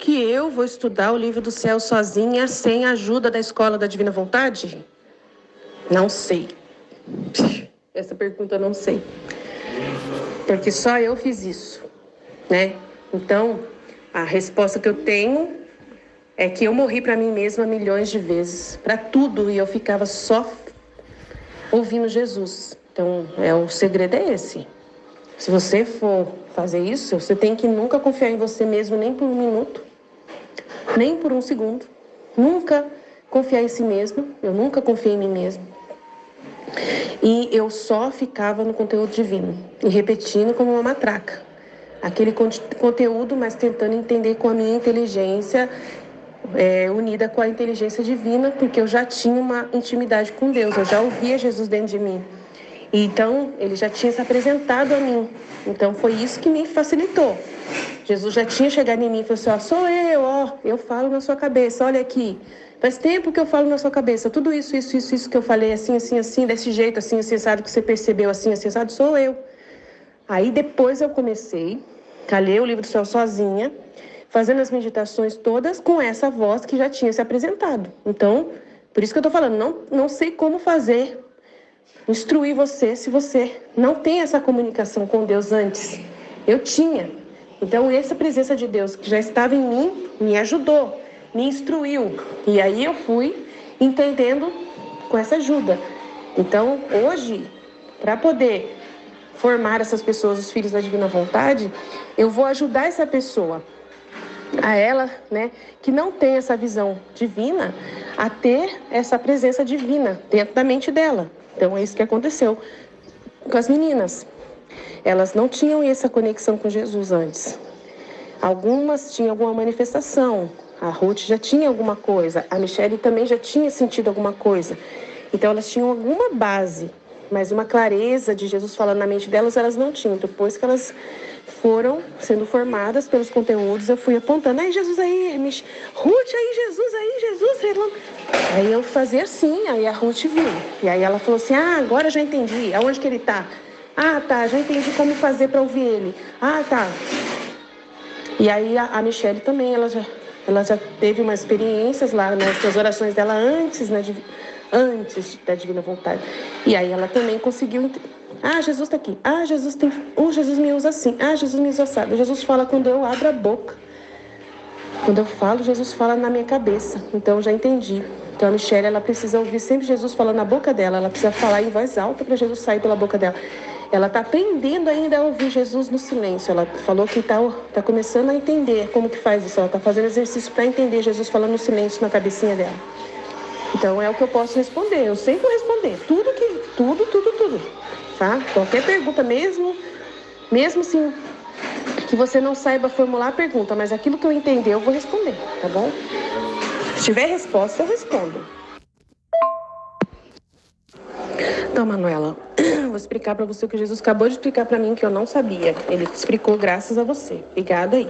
que eu vou estudar o livro do céu sozinha, sem a ajuda da escola da Divina Vontade? Não sei. Essa pergunta eu não sei. Porque só eu fiz isso, né? Então, a resposta que eu tenho é que eu morri para mim mesma milhões de vezes, para tudo, e eu ficava só ouvindo Jesus. Então, o segredo é esse. Se você for fazer isso, você tem que nunca confiar em você mesmo, nem por um minuto, nem por um segundo. Nunca confiar em si mesmo. Eu nunca confiei em mim mesmo. E eu só ficava no conteúdo divino e repetindo como uma matraca. Aquele conteúdo, mas tentando entender com a minha inteligência, unida com a inteligência divina, porque eu já tinha uma intimidade com Deus, eu já ouvia Jesus dentro de mim. Então, ele já tinha se apresentado a mim. Então, foi isso que me facilitou. Jesus já tinha chegado em mim e falou assim, ó, sou eu falo na sua cabeça, olha aqui. Faz tempo que eu falo na sua cabeça, tudo isso que eu falei, assim, desse jeito, assim, sabe, que você percebeu, assim, sabe, sou eu. Aí, depois eu comecei a ler o livro do céu sozinha, fazendo as meditações todas com essa voz que já tinha se apresentado. Então, por isso que eu tô falando, não sei como fazer, instruir você se você não tem essa comunicação com Deus antes. Eu tinha. Então, essa presença de Deus que já estava em mim me ajudou, me instruiu. E aí eu fui entendendo com essa ajuda. Então, hoje, para poder formar essas pessoas, os filhos da Divina Vontade, eu vou ajudar essa pessoa, a ela, né, que não tem essa visão divina, a ter essa presença divina dentro da mente dela. Então, é isso que aconteceu com as meninas. Elas não tinham essa conexão com Jesus antes. Algumas tinham alguma manifestação. A Ruth já tinha alguma coisa. A Michele também já tinha sentido alguma coisa. Então, elas tinham alguma base. Mas uma clareza de Jesus falando na mente delas, elas não tinham. Depois que elas foram sendo formadas pelos conteúdos, eu fui apontando. Aí, Jesus aí, Ruth aí, Jesus. Aí eu fazia assim, aí a Ruth viu. E aí ela falou assim, agora já entendi. Aonde que ele tá? Tá, já entendi como fazer para ouvir ele. Tá. E aí a Michele também, ela já teve umas experiências lá nas orações dela antes da Divina Vontade. E aí ela também conseguiu... Jesus está aqui. Jesus me usa assim. Jesus me usa assado. Jesus fala quando eu abro a boca. Quando eu falo, Jesus fala na minha cabeça. Então, eu já entendi. Então, a Michele, ela precisa ouvir sempre Jesus falando na boca dela. Ela precisa falar em voz alta para Jesus sair pela boca dela. Ela está aprendendo ainda a ouvir Jesus no silêncio. Ela falou que está começando a entender como que faz isso. Ela está fazendo exercício para entender Jesus falando no silêncio na cabecinha dela. Então, é o que eu posso responder. Eu sempre vou responder. Tudo. Tá? Qualquer pergunta mesmo assim, que você não saiba formular a pergunta, mas aquilo que eu entender, eu vou responder, tá bom? Se tiver resposta, eu respondo. Então, Manuela, vou explicar para você o que Jesus acabou de explicar para mim, que eu não sabia. Ele explicou graças a você. Obrigada aí.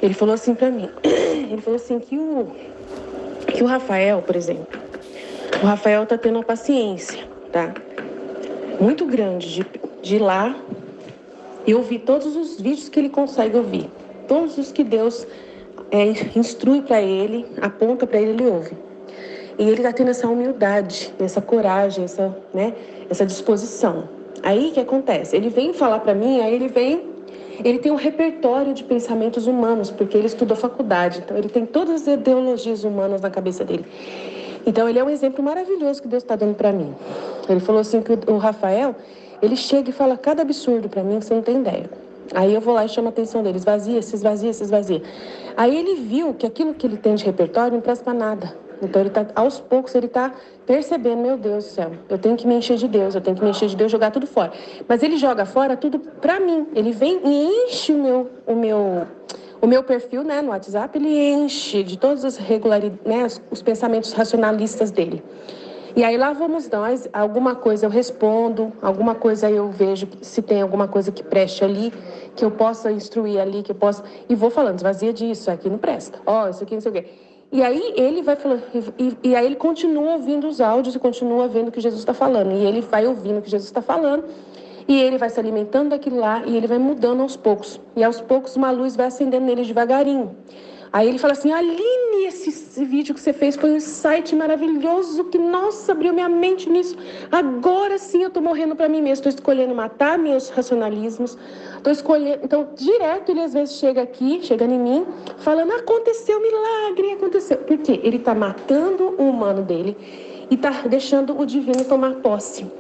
Ele falou assim para mim. Ele falou assim que o Rafael, por exemplo, o Rafael tá tendo uma paciência, tá? Muito grande de ir lá e ouvir todos os vídeos que ele consegue ouvir. Todos os que Deus instrui para ele, aponta para ele ouve. E ele está tendo essa humildade, essa coragem, essa disposição. Aí o que acontece? Ele vem falar para mim, ele tem um repertório de pensamentos humanos, porque ele estudou faculdade, então ele tem todas as ideologias humanas na cabeça dele. Então ele é um exemplo maravilhoso que Deus está dando para mim. Ele falou assim que o Rafael, ele chega e fala cada absurdo para mim que você não tem ideia. Aí eu vou lá e chamo a atenção dele, esvazia. Aí ele viu que aquilo que ele tem de repertório não presta para nada. Então aos poucos ele está percebendo, meu Deus do céu, eu tenho que me encher de Deus, jogar tudo fora. Mas ele joga fora tudo para mim. Ele vem e enche o meu perfil, né, no WhatsApp, ele enche de todas as regularidades, né, os pensamentos racionalistas dele. E aí lá vamos nós, alguma coisa eu respondo, alguma coisa eu vejo se tem alguma coisa que preste ali, que eu possa instruir ali, e vou falando, esvazia disso, aqui não presta, isso aqui não sei o quê. E aí ele vai falando, e aí ele continua ouvindo os áudios e continua vendo o que Jesus está falando, e ele vai ouvindo o que Jesus está falando, e ele vai se alimentando daquilo lá, e ele vai mudando aos poucos, e aos poucos uma luz vai acendendo nele devagarinho. Aí ele fala assim, Aline, esse vídeo que você fez foi um insight maravilhoso, que, nossa, abriu minha mente nisso. Agora sim eu tô morrendo para mim mesmo, estou escolhendo matar meus racionalismos, estou escolhendo... Então, direto ele às vezes chega em mim, falando, aconteceu milagre, aconteceu. Por quê? Ele tá matando o humano dele e tá deixando o divino tomar posse.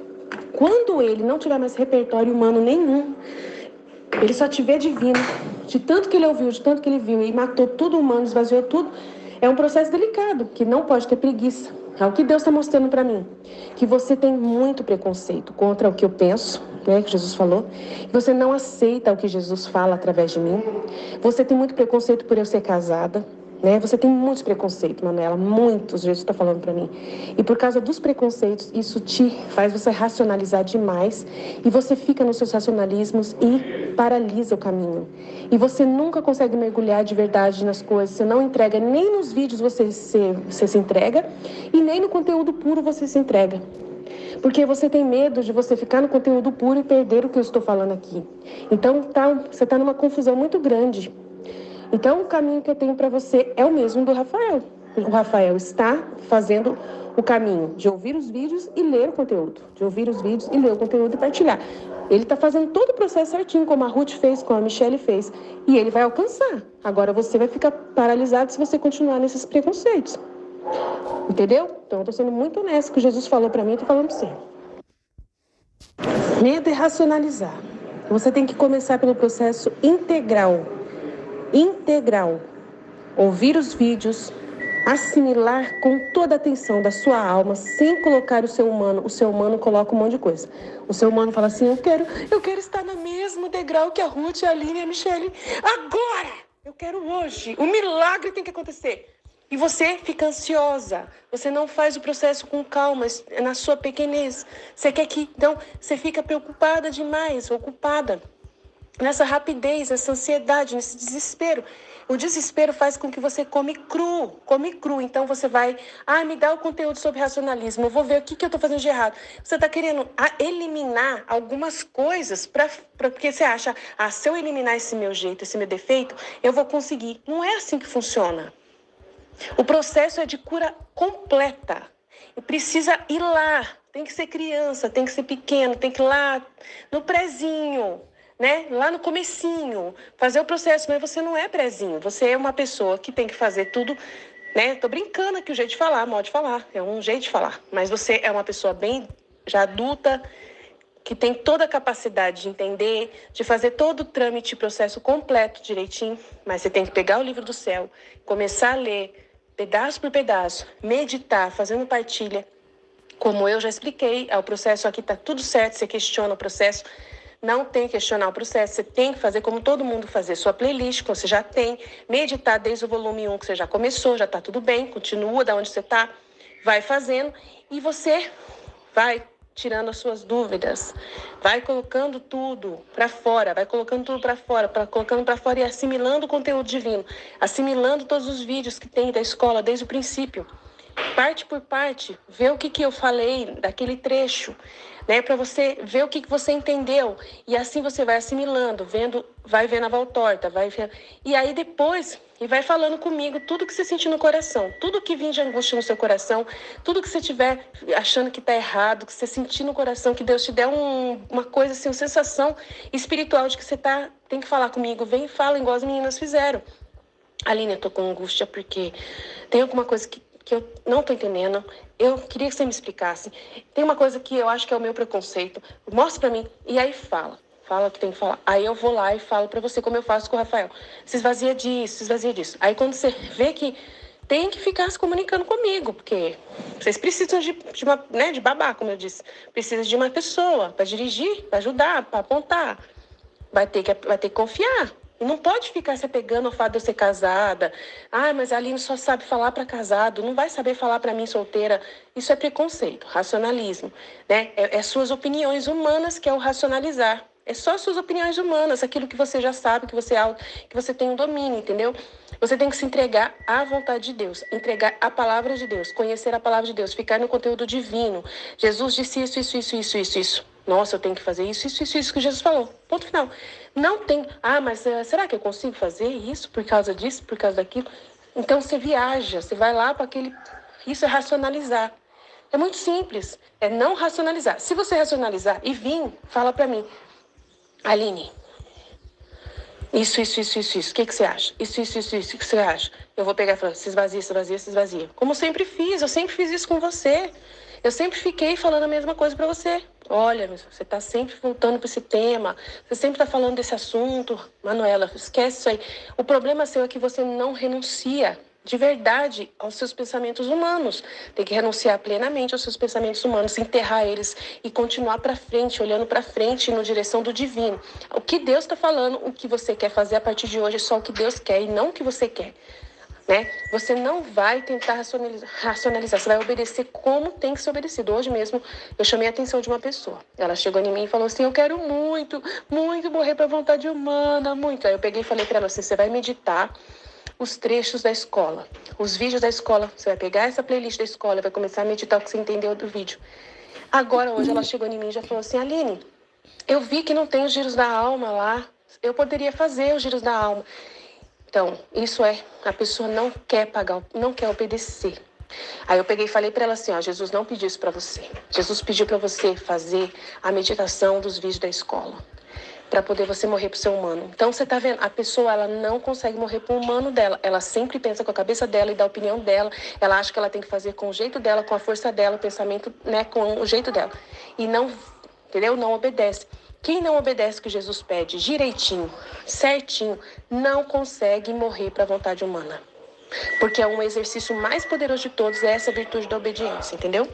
Quando ele não tiver mais repertório humano nenhum, ele só te vê divino, de tanto que ele ouviu, de tanto que ele viu, e matou tudo humano, esvaziou tudo. É um processo delicado, que não pode ter preguiça. É o que Deus está mostrando para mim, que você tem muito preconceito contra o que eu penso, né, que Jesus falou, que você não aceita o que Jesus fala através de mim, você tem muito preconceito por eu ser casada, né? Você tem muitos preconceitos, Manuela, muitos, Jesus está falando para mim. E por causa dos preconceitos, isso te faz você racionalizar demais e você fica nos seus racionalismos e paralisa o caminho. E você nunca consegue mergulhar de verdade nas coisas, você não entrega, nem nos vídeos você se entrega e nem no conteúdo puro você se entrega. Porque você tem medo de você ficar no conteúdo puro e perder o que eu estou falando aqui. Então, você está numa confusão muito grande. Então, o caminho que eu tenho para você é o mesmo do Rafael. O Rafael está fazendo o caminho de ouvir os vídeos e ler o conteúdo. De ouvir os vídeos e ler o conteúdo e partilhar. Ele está fazendo todo o processo certinho, como a Ruth fez, como a Michelle fez. E ele vai alcançar. Agora você vai ficar paralisado se você continuar nesses preconceitos. Entendeu? Então, eu estou sendo muito honesta com o que Jesus falou para mim, eu estou falando para você. Medo é racionalizar. Você tem que começar pelo processo integral. Ouvir os vídeos, assimilar com toda a atenção da sua alma, sem colocar o seu humano coloca um monte de coisa. O seu humano fala assim, eu quero estar no mesmo degrau que a Ruth, a Aline e a Michelle. Agora! Eu quero hoje. O milagre tem que acontecer. E você fica ansiosa. Você não faz o processo com calma, na sua pequenez. Você quer que... Então, você fica preocupada demais, ocupada. Nessa rapidez, nessa ansiedade, nesse desespero. O desespero faz com que você come cru. Então você vai, me dá o conteúdo sobre racionalismo, eu vou ver o que eu estou fazendo de errado. Você está querendo eliminar algumas coisas, porque você acha, se eu eliminar esse meu jeito, esse meu defeito, eu vou conseguir. Não é assim que funciona. O processo é de cura completa. E precisa ir lá. Tem que ser criança, tem que ser pequeno, tem que ir lá no prezinho. Né? Lá no comecinho, fazer o processo, mas você não é prezinho, você é uma pessoa que tem que fazer tudo, né? Tô brincando aqui o jeito de falar, modo de falar, é um jeito de falar, mas você é uma pessoa bem já adulta, que tem toda a capacidade de entender, de fazer todo o trâmite, processo completo direitinho, mas você tem que pegar o livro do céu, começar a ler, pedaço por pedaço, meditar, fazendo partilha, como eu já expliquei, o processo aqui tá tudo certo, você questiona o processo. Não tem que questionar o processo, você tem que fazer como todo mundo fazer, sua playlist que você já tem, meditar desde o volume 1 que você já começou, já está tudo bem, continua da onde você está, vai fazendo e você vai tirando as suas dúvidas, vai colocando tudo para fora, colocando para fora e assimilando o conteúdo divino, assimilando todos os vídeos que tem da escola desde o princípio. Parte por parte, vê o que eu falei daquele trecho, né, para você ver o que você entendeu. E assim você vai assimilando, vai vendo a volta torta, e aí depois, e vai falando comigo tudo que você sentir no coração, tudo que vir de angústia no seu coração, tudo que você estiver achando que está errado, que você sentir no coração, que Deus te der uma coisa assim, uma sensação espiritual de que você tem que falar comigo, vem e fala, igual as meninas fizeram. Aline, eu tô com angústia porque tem alguma coisa que eu não estou entendendo, eu queria que você me explicasse. Tem uma coisa que eu acho que é o meu preconceito, mostra para mim, e aí fala o que tem que falar. Aí eu vou lá e falo para você, como eu faço com o Rafael. Se esvazia disso. Aí quando você vê que tem que ficar se comunicando comigo, porque vocês precisam de babá, como eu disse. Precisa de uma pessoa para dirigir, para ajudar, para apontar. Vai ter que confiar. E não pode ficar se apegando ao fato de eu ser casada. Mas a Aline só sabe falar para casado, não vai saber falar para mim solteira. Isso é preconceito, racionalismo, né? É suas opiniões humanas que é o racionalizar. É só suas opiniões humanas, aquilo que você já sabe, que você tem um domínio, entendeu? Você tem que se entregar à vontade de Deus, entregar a palavra de Deus, conhecer a palavra de Deus, ficar no conteúdo divino. Jesus disse isso. Nossa, eu tenho que fazer isso que Jesus falou. Ponto final. Não tem, mas será que eu consigo fazer isso por causa disso, por causa daquilo? Então você viaja, você vai lá para aquele... Isso é racionalizar. É muito simples, é não racionalizar. Se você racionalizar e vir, fala para mim, Aline, isso. O que você acha? Isso. O que você acha? Eu vou pegar e falar, se esvazia. Como sempre fiz, eu sempre fiz isso com você. Eu sempre fiquei falando a mesma coisa para você. Olha, você está sempre voltando para esse tema, você sempre está falando desse assunto. Manuela, esquece isso aí. O problema seu é que você não renuncia de verdade aos seus pensamentos humanos. Tem que renunciar plenamente aos seus pensamentos humanos, enterrar eles e continuar para frente, olhando para frente na direção do divino. O que Deus está falando, o que você quer fazer a partir de hoje é só o que Deus quer e não o que você quer. Né? Você não vai tentar racionalizar, você vai obedecer como tem que ser obedecido. Hoje mesmo eu chamei a atenção de uma pessoa. Ela chegou em mim e falou assim, eu quero muito morrer para a vontade humana, muito. Aí eu peguei e falei para ela assim, você vai meditar os trechos da escola, os vídeos da escola, você vai pegar essa playlist da escola, vai começar a meditar o que você entendeu do vídeo. Agora, hoje ela chegou em mim e já falou assim, Aline, eu vi que não tem os giros da alma lá, eu poderia fazer os giros da alma. Então, isso a pessoa não quer pagar, não quer obedecer. Aí eu peguei e falei para ela assim, Jesus não pediu isso para você. Jesus pediu para você fazer a meditação dos vídeos da escola, para poder você morrer pro seu humano. Então, você tá vendo, a pessoa, ela não consegue morrer pro humano dela. Ela sempre pensa com a cabeça dela e dá a opinião dela. Ela acha que ela tem que fazer com o jeito dela, com a força dela, o pensamento, né, com o jeito dela. E não, entendeu? Não obedece. Quem não obedece o que Jesus pede direitinho, certinho, não consegue morrer para a vontade humana. Porque é um exercício mais poderoso de todos, é essa virtude da obediência, entendeu?